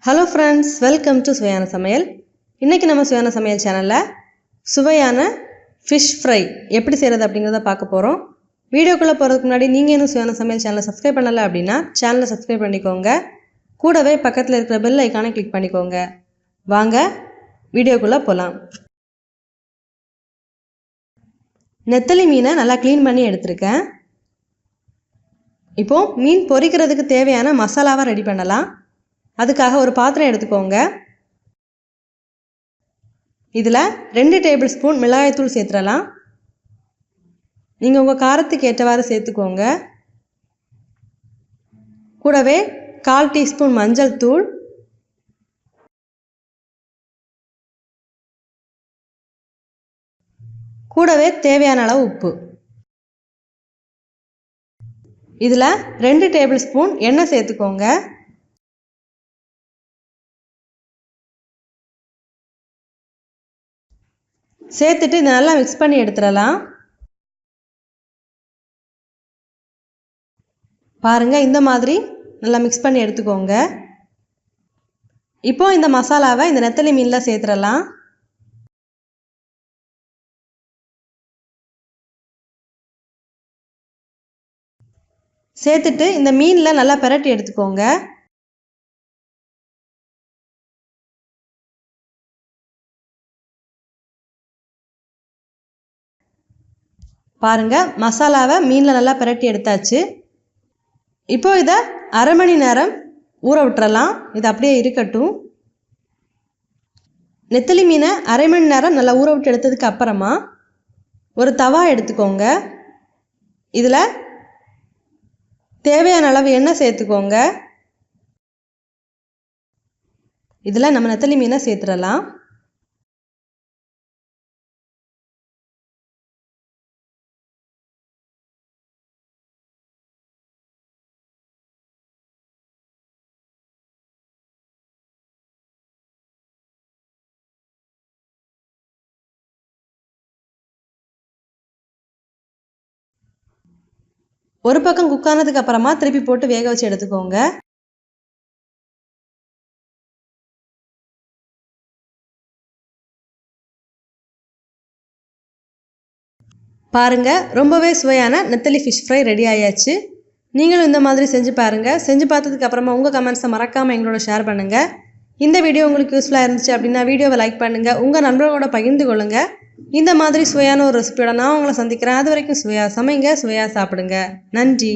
Hello friends, welcome to Suvaiyana Samayal. இன்னைக்கு நம்ம சுவையான சமையல் சேனல்ல சுவையான fish fry எப்படி செய்யறது அப்படிங்கறத பார்க்க போறோம். வீடியோக்குள்ள போறதுக்கு முன்னாடி நீங்க இன்னும் சுவையான சமையல் சேனலை சப்ஸ்கிரைப் பண்ணல அப்படினா சேனலை சப்ஸ்கிரைப் பண்ணிக்கோங்க. கூடவே பக்கத்துல இருக்கிற பெல் ஐகானை கிளிக் பண்ணிக்கோங்க. வாங்க வீடியோக்குள்ள போலாம். நெத்தலி மீனை நல்லா க்ளீன் பண்ணி எடுத்துர்க்கேன். இப்போ மீன் பொரிக்கிறதுக்கு தேவையான மசாலாவை ரெடி பண்ணலாம். அதுக்காக ஒரு பாத்திரம் எடுத்துக்கோங்க. இதுல 2 டேபிள் ஸ்பூன் மிளகாய் தூள் சேர்த்துறலாம். நீங்க உங்க காரத்துக்கு ஏற்றவாறு சேர்த்துக்கோங்க. கூடவே 1/4 டீஸ்பூன் மஞ்சள் தூள், கூடவே தேவையான அளவு உப்பு. இதுல 2 டேபிள் ஸ்பூன் எண்ணெய் சேர்த்துக்கோங்க. சேர்த்துட்டு இதை நல்லா மிக்ஸ் பண்ணி எடுத்துடலாம். பாருங்க, இந்த மாதிரி நல்லா மிக்ஸ் பண்ணி எடுத்துக்கோங்க. இப்போ இந்த மசாலாவை இந்த நெத்தலி மீன்ல சேர்த்துடலாம். சேர்த்துட்டு இந்த மீன்ல நல்லா பிரட்டி எடுத்துக்கோங்க. பாருங்க, மசாலாவை மீன்ல நல்லா பிரட்டி எடுத்தாச்சு. இப்போ இதை அரை மணி நேரம் ஊற விட்டுறலாம். இது அப்படியே இருக்கட்டும். நெத்தலி மீனை அரை மணி நேரம் நல்லா ஊற விட்டு எடுத்ததுக்கு அப்புறமா ஒரு தவா எடுத்துக்கோங்க. இதுல தேவையான அளவு எண்ணெய் சேர்த்துக்கோங்க. இதுல நம்ம நெத்தலி மீனை சேர்த்துடலாம். ஒரு பக்கம் குக் ஆனதுக்கு அப்புறமா திருப்பி போட்டு வேக வச்சு எடுத்துக்கோங்க. பாருங்க, ரொம்பவே சுவையான நெத்தலி ஃபிஷ் ஃப்ரை ரெடி ஆயாச்சு. நீங்களும் இந்த மாதிரி செஞ்சு பாருங்க. செஞ்சு பார்த்ததுக்கு அப்புறமா உங்க கமெண்ட்ஸை மறக்காம எங்களோட ஷேர் பண்ணுங்க. இந்த வீடியோ உங்களுக்கு யூஸ்ஃபுல்லா இருந்துச்சு அப்படின்னா வீடியோவை லைக் பண்ணுங்க. உங்க நண்பர்களோட பகிர்ந்து கொள்ளுங்க. இந்த மாதிரி சுவையான ஒரு ரெசிபியோட நான் உங்களை சந்திக்கிறேன். அது வரைக்கும் சுவையா சமைங்க, சுவையா சாப்பிடுங்க. நன்றி.